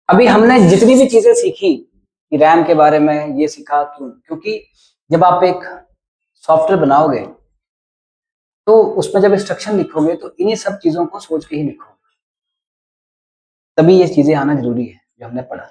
अभी हमने जितनी भी चीजें सीखी कि रैम के बारे में ये सीखा क्योंकि जब आप एक सॉफ्टवेयर बनाओगे तो उसमें जब इंस्ट्रक्शन लिखोगे तो इन्हीं सब चीजों को सोच के ही लिखोगे, तभी ये चीजें आना जरूरी है जो हमने पढ़ा।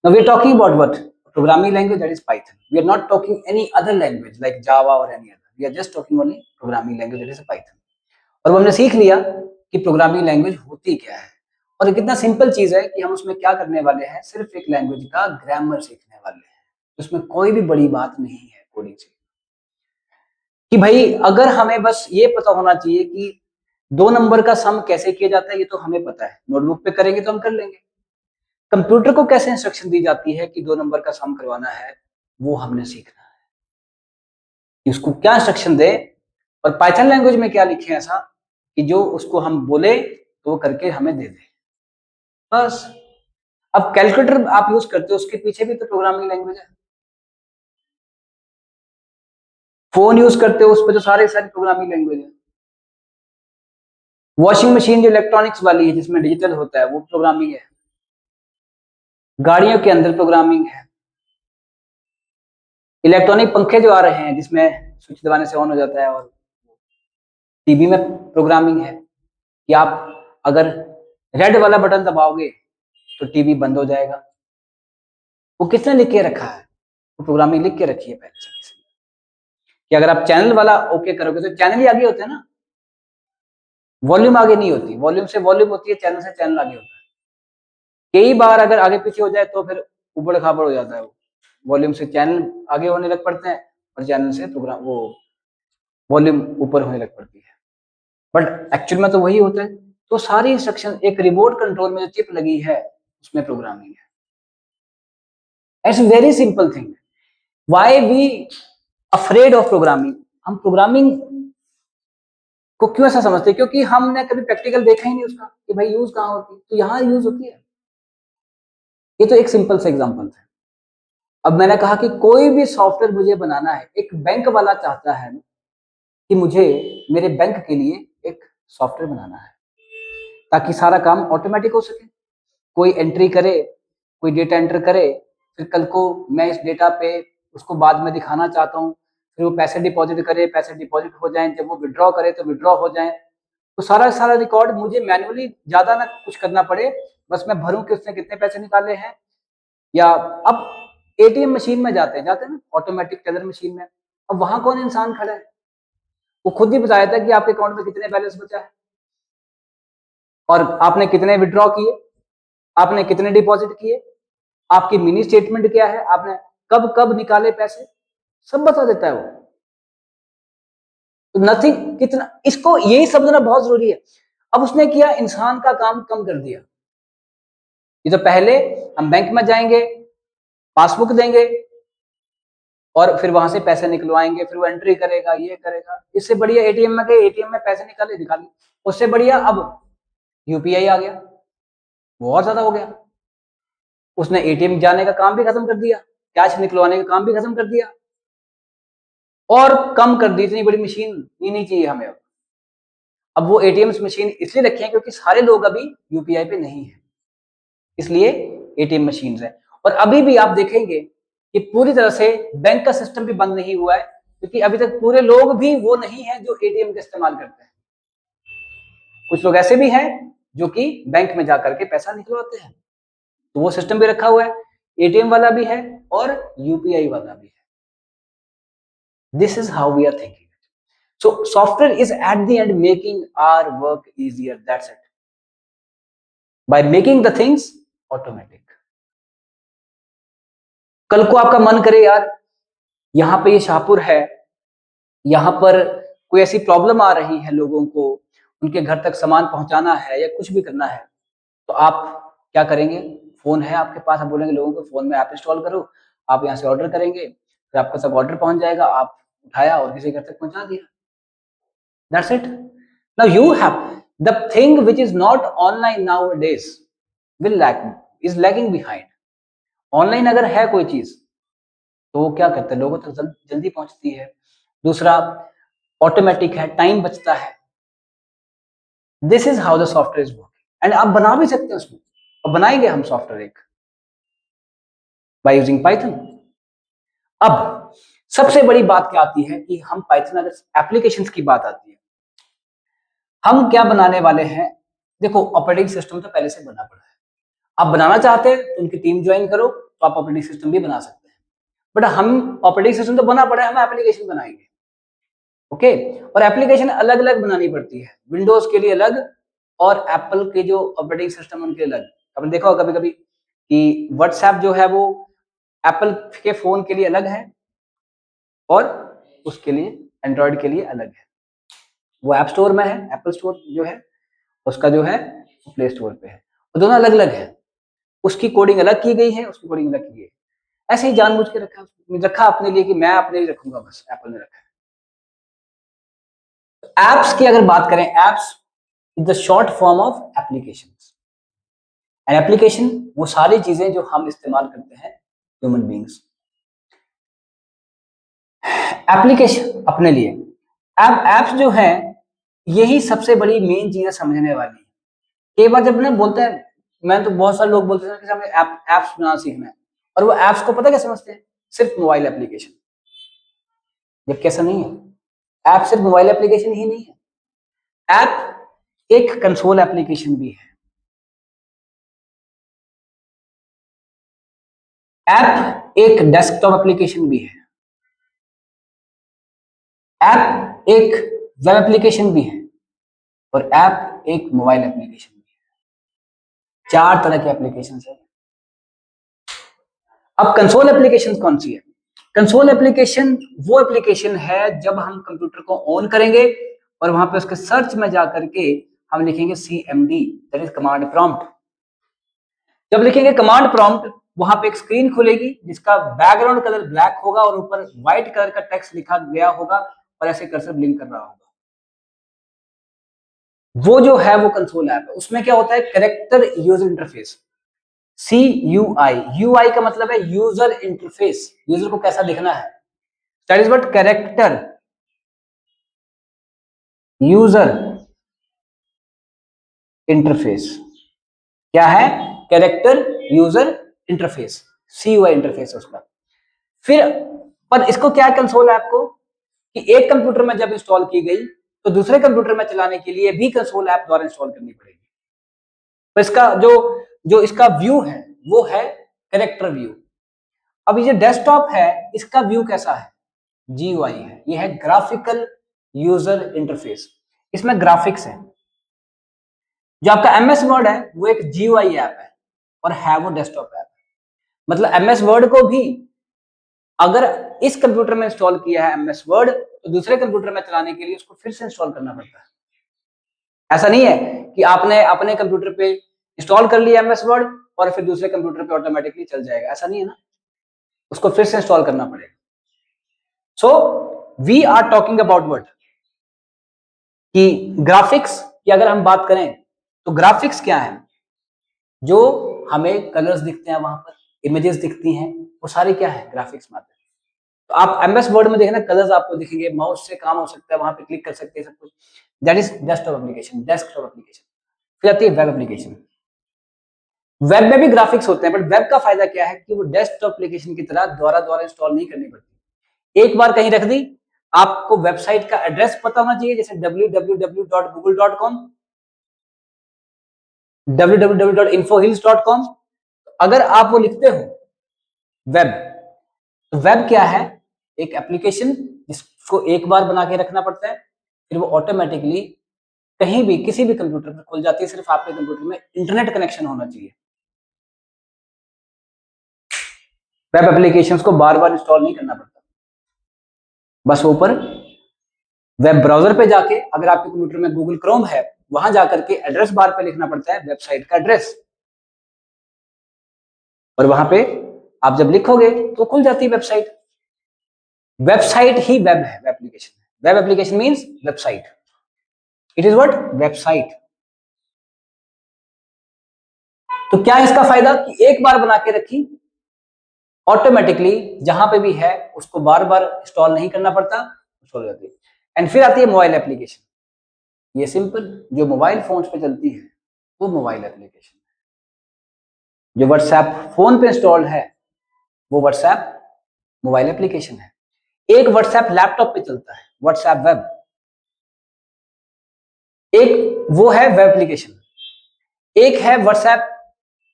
Now we are talking about what? Programming language, that is Python. We are not talking any other language like Java or any other. We are just talking only programming language, that is Python. और वो हमने सीख लिया कि programming language होती क्या है और कितना सिंपल चीज है कि हम उसमें क्या करने वाले हैं, सिर्फ एक लैंग्वेज का ग्रामर सीखने वाले हैं। उसमें कोई भी बड़ी बात नहीं है कोडिंग से। कि भाई अगर हमें बस ये पता होना चाहिए कि 2 नंबर का सम कैसे किया जाता है, ये तो हमें पता है, नोटबुक पे करेंगे तो हम कर लेंगे। कंप्यूटर को कैसे इंस्ट्रक्शन दी जाती है कि 2 नंबर का सम करवाना है, वो हमने सीखना है कि उसको क्या इंस्ट्रक्शन दे और पाइथन लैंग्वेज में क्या लिखे ऐसा कि जो उसको हम बोले तो वो करके हमें दे दे, बस। अब कैलकुलेटर आप यूज करते हो, उसके पीछे भी तो प्रोग्रामिंग लैंग्वेज है। फोन यूज करते हो, उस पर तो सारे सारी प्रोग्रामिंग लैंग्वेज है। वॉशिंग मशीन जो इलेक्ट्रॉनिक्स वाली है जिसमें डिजिटल होता है वो प्रोग्रामिंग है। गाड़ियों के अंदर प्रोग्रामिंग है। इलेक्ट्रॉनिक पंखे जो आ रहे हैं जिसमें स्विच दबाने से ऑन हो जाता है, और टीवी में प्रोग्रामिंग है कि आप अगर रेड वाला बटन दबाओगे तो टीवी बंद हो जाएगा। वो किसने लिख के रखा है? वो प्रोग्रामिंग लिख के रखी है पहले से किसी ने, कि अगर आप चैनल वाला ओके करोगे तो चैनल ही आगे होते हैं ना, वॉल्यूम आगे नहीं होती। वॉल्यूम से वॉल्यूम होती है, चैनल से चैनल आगे होता है। कई बार अगर आगे पीछे हो जाए तो फिर उबड़ खाबड़ हो जाता है। वो वॉल्यूम से चैनल आगे होने लग पड़ते हैं और चैनल से प्रोग्राम वो वॉल्यूम ऊपर होने लग पड़ती है, बट एक्चुअल में तो वही होता है। तो सारी इंस्ट्रक्शन एक रिमोट कंट्रोल में जो चिप लगी है उसमें प्रोग्रामिंग है। It's very simple thing. Why we afraid of programming? हम प्रोग्रामिंग को क्यों ऐसा समझते हैं? क्योंकि हमने कभी प्रैक्टिकल देखा ही नहीं उसका कि भाई यूज कहाँ होती है, तो यहाँ यूज होती है। ये तो एक सिंपल सा एग्जांपल था। अब मैंने कहा कि कोई भी सॉफ्टवेयर मुझे बनाना है, एक बैंक वाला चाहता है कि मुझे मेरे बैंक के लिए एक सॉफ्टवेयर बनाना है ताकि सारा काम ऑटोमेटिक हो सके। कोई एंट्री करे, कोई डेटा एंटर करे, फिर कल को मैं इस डेटा पे उसको बाद में दिखाना चाहता हूँ, फिर वो पैसे डिपॉजिट करे, पैसे डिपॉजिट हो जाएं, जब वो विड्रॉ करे तो विड्रॉ हो जाए, तो सारा सारा रिकॉर्ड मुझे मैनुअली ज्यादा ना कुछ करना पड़े, बस मैं भरूं कि उसने कितने पैसे निकाले हैं। या अब एटीएम मशीन में जाते हैं ना, ऑटोमेटिक टेलर मशीन में। अब वहां कौन इंसान खड़ा है? वो खुद ही बताया था कि आपके अकाउंट में कितने बैलेंस बचा है और आपने कितने विड्रॉ किए, आपने कितने डिपॉजिट किए, आपकी मिनी स्टेटमेंट क्या है, आपने कब कब निकाले पैसे, सब बता देता है वो। तो नथिंग कितना, इसको यही समझना बहुत जरूरी है। अब उसने किया, इंसान का काम कम कर दिया। ये तो पहले हम बैंक में जाएंगे, पासबुक देंगे और फिर वहां से पैसे निकलवाएंगे, फिर वो एंट्री करेगा, ये करेगा। इससे बढ़िया एटीएम में गए, एटीएम में पैसे निकाले। उससे बढ़िया अब यूपीआई आ गया, वो और ज्यादा हो गया। उसने एटीएम जाने का काम भी खत्म कर दिया, कैश निकलवाने का काम भी खत्म कर दिया और कम कर दी। इतनी बड़ी मशीन नहीं चाहिए हमें। अब वो एटीएम मशीन इसलिए रखी है क्योंकि सारे लोग अभी यूपीआई पे नहीं है, इसलिए एटीएम मशीन है। और अभी भी आप देखेंगे कि पूरी तरह से बैंक का सिस्टम भी बंद नहीं हुआ है, क्योंकि अभी तक पूरे लोग भी वो नहीं है जो एटीएम का इस्तेमाल करते हैं। कुछ लोग ऐसे भी हैं जो कि बैंक में जाकर के पैसा निकलवाते हैं, तो वो सिस्टम भी रखा हुआ है, एटीएम वाला भी है और यूपीआई वाला भी है। This is how we are thinking. So software is at the end making our work easier. That's it. By making the things automatic. कल को आपका मन करे यार, यहाँ पे ये शाहपुर है, यहाँ पर कोई ऐसी प्रॉब्लम आ रही है लोगों को, उनके घर तक सामान पहुंचाना है या कुछ भी करना है, तो आप क्या करेंगे? फोन है आपके पास, आप बोलेंगे लोगों को फोन में ऐप इंस्टॉल करो, आप यहाँ से ऑर्डर करेंगे, फिर आपका सब ऑर्डर पहुंच जाएगा, आप उठाया और किसी घर तक पहुंचा दिया। That's it. Now you have the thing which is not online nowadays will lag, is lagging behind. Online अगर है कोई चीज तो वो क्या करता है, लोगों तक जल्दी पहुंचती है। दूसरा, ऑटोमेटिक है, टाइम बचता है। This is how the software is working. And आप बना भी सकते हैं उसमें, और बनाएंगे हम सॉफ्टवेयर एक बाय यूजिंग पाइथन। अब सबसे बड़ी बात क्या आती है कि हम पाइथन, अगर एप्लीकेशंस की बात आती है, हम क्या बनाने वाले हैं। देखो, ऑपरेटिंग सिस्टम तो पहले से बना पड़ा है, आप बनाना चाहते हैं तो उनकी टीम ज्वाइन करो तो आप ऑपरेटिंग सिस्टम भी बना सकते हैं। बट हम ऑपरेटिंग सिस्टम तो बना पड़ा है, हम एप्लीकेशन बनाएंगे। ओके, और एप्लीकेशन अलग अलग बनानी पड़ती है, विंडोज के लिए अलग और एप्पल के जो ऑपरेटिंग सिस्टम उनके अलग। आपने देखा होगा कभी कभी कि व्हाट्सएप जो है वो एप्पल के फोन के लिए अलग है और उसके लिए एंड्रॉयड के लिए अलग है। वो ऐप स्टोर में है, एप्पल स्टोर जो है उसका जो है प्ले स्टोर पे है, वो दोनों अलग अलग है। उसकी कोडिंग अलग की गई है, उसकी कोडिंग अलग की गई है। ऐसे ही जानबूझ के रखा अपने लिए कि मैं अपने लिए रखूंगा, बस एप्पल ने रखा है। एप्स की अगर बात करें, apps is the short form of application. An application वो सारी चीजें जो हम इस्तेमाल करते हैं ह्यूमन बींग्स। एप्लीकेशन अपने लिए, एप्स जो है यही सबसे बड़ी मेन चीज है समझने वाली। कई बार जब ना बोलते हैं, मैं तो बहुत सारे लोग बोलते हैं कि हमें एप्स बनाना सीखना है, और वो एप्स को पता क्या समझते हैं, सिर्फ मोबाइल एप्लीकेशन। जबकि ऐसा नहीं है, ऐप सिर्फ मोबाइल एप्लीकेशन ही नहीं है, ऐप एक कंसोल एप्लीकेशन भी है, ऐप एक डेस्कटॉप एप्लीकेशन भी है, ऐप एक वेब एप्लीकेशन भी है, और ऐप एक मोबाइल एप्लीकेशन भी है। 4 तरह के एप्लीकेशन है। अब कंसोल एप्लीकेशन कौन सी है? कंसोल एप्लीकेशन वो एप्लीकेशन है जब हम कंप्यूटर को ऑन करेंगे और वहां पे उसके सर्च में जाकर के हम लिखेंगे CMD, that is command prompt. जब लिखेंगे कमांड प्रॉम्प्ट, वहां पे एक स्क्रीन खुलेगी जिसका बैकग्राउंड कलर ब्लैक होगा और ऊपर व्हाइट कलर का टेक्स्ट लिखा गया होगा और ऐसे कर्सर ब्लिंक कर रहा होगा। वो जो है वो कंसोल ऐप है। उसमें क्या होता है, character user interface, CUI। UI का मतलब है यूजर इंटरफेस, यूजर को कैसा दिखना है। That is what character user interface. क्या है? Character user interface, CUI interface है उसका। फिर पर इसको क्या है कंसोल ऐप को, कि एक कंप्यूटर में जब इंस्टॉल की गई तो दूसरे कंप्यूटर में चलाने के लिए भी कंसोल ऐप द्वारा इंस्टॉल करनी पड़ेगी। तो इसका जो जो इसका व्यू है वो है कैरेक्टर व्यू। अब ये डेस्कटॉप है, इसका व्यू कैसा है? GUI है, ये है ग्राफिकल यूजर इंटरफेस, इसमें ग्राफिक्स है। जो आपका MS वर्ड है वो एक GUI ऐप है और है वो डेस्कटॉप ऐप। मतलब MS वर्ड को भी अगर इस कंप्यूटर में इंस्टॉल किया है MS वर्ड, तो दूसरे कंप्यूटर में चलाने के लिए उसको फिर से इंस्टॉल करना पड़ता है। ऐसा नहीं है कि आपने अपने कंप्यूटर पे इंस्टॉल कर लिया MS वर्ड और फिर दूसरे कंप्यूटर पे ऑटोमेटिकली चल जाएगा, ऐसा नहीं है ना, उसको फिर से इंस्टॉल करना पड़ेगा। So we are talking about what, कि ग्राफिक्स की अगर हम बात करें तो ग्राफिक्स क्या है, जो हमें कलर्स दिखते हैं, वहां पर इमेजेस दिखती हैं, वो सारे क्या है, ग्राफिक्स में आते हैं। तो आप MS वर्ड में देखना कलर्स आपको दिखेंगे, माउस से काम हो सकता है, वहां पे क्लिक कर सकते हैं, सब कुछ। That is desktop application, desktop application. फिर आती है वेब एप्लीकेशन। वेब में भी ग्राफिक्स होते हैं, बट वेब का फायदा क्या है कि वो डेस्कटॉप एप्लीकेशन की तरह दोबारा दोबारा इंस्टॉल नहीं करनी पड़ती। एक बार कहीं रख दी, आपको वेबसाइट का एड्रेस पता होना चाहिए, जैसे www.google.com, www.infohills.com। अगर आप वो लिखते हो वेब, तो वेब क्या है, एक एप्लीकेशन जिसको एक बार बना के रखना पड़ता है, फिर वो ऑटोमेटिकली कहीं भी किसी भी कंप्यूटर पर खुल जाती है, सिर्फ आपके कंप्यूटर में इंटरनेट कनेक्शन होना चाहिए। वेब एप्लीकेशंस को बार बार इंस्टॉल नहीं करना पड़ता, बस ऊपर वेब ब्राउजर पे जाके, अगर आपके कंप्यूटर में गूगल क्रोम है, वहां जाकर के एड्रेस बार पे लिखना पड़ता है वेबसाइट का एड्रेस, और वहां पे आप जब लिखोगे तो खुल जाती है वेबसाइट। वेबसाइट ही वेब है, web application. Web application means website, it is what, website. तो क्या है इसका फायदा, कि एक बार बना के रखी, ऑटोमेटिकली जहां पे भी है उसको बार बार इंस्टॉल नहीं करना पड़ता, इंस्टॉल हो जाती है। एंड फिर आती है मोबाइल एप्लीकेशन। ये सिंपल जो मोबाइल फोन्स पे चलती है वो मोबाइल एप्लीकेशन। जो व्हाट्सएप फोन पे इंस्टॉल्ड है वो व्हाट्सएप मोबाइल एप्लीकेशन है। एक व्हाट्सएप लैपटॉप पे चलता है, व्हाट्सएप वेब, एक वो है वेब एप्लीकेशन, एक है व्हाट्सएप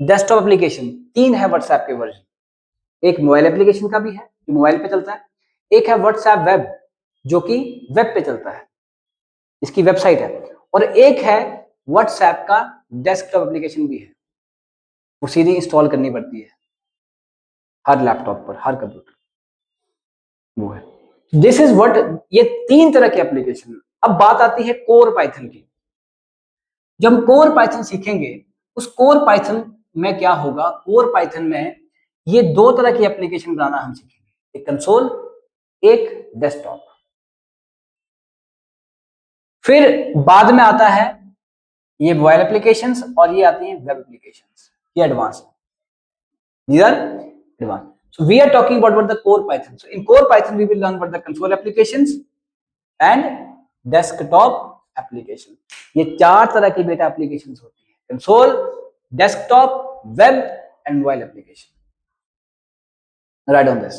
डेस्कटॉप एप्लीकेशन, तीन है व्हाट्सएप के वर्जन। एक मोबाइल एप्लीकेशन का भी है जो मोबाइल पे चलता है, एक है व्हाट्सएप वेब जो कि वेब पे चलता है, इसकी वेबसाइट है, और एक है व्हाट्सएप का डेस्कटॉप एप्लीकेशन भी है, वो सीधी इंस्टॉल करनी पड़ती है हर लैपटॉप पर, हर कंप्यूटर, वो है। दिस इज व्हाट, ये तीन तरह के एप्लीकेशन। अब बात आती है कोर पाइथन की। जब हम कोर पाइथन सीखेंगे, उस कोर पाइथन में क्या होगा, कोर पाइथन में ये दो तरह की एप्लीकेशन बनाना हम सीखेंगे, एक कंसोल, एक डेस्कटॉप। फिर बाद में आता है ये मोबाइल एप्लीकेशंस और ये आती हैं वेब एप्लीकेशंस, ये एडवांस है, these are advanced. So we are talking about the core Python. So in core Python we will learn about the console applications and desktop application. ये चार तरह की बेटा एप्लीकेशंस होती है, console, desktop, web and mobile application. Right on this.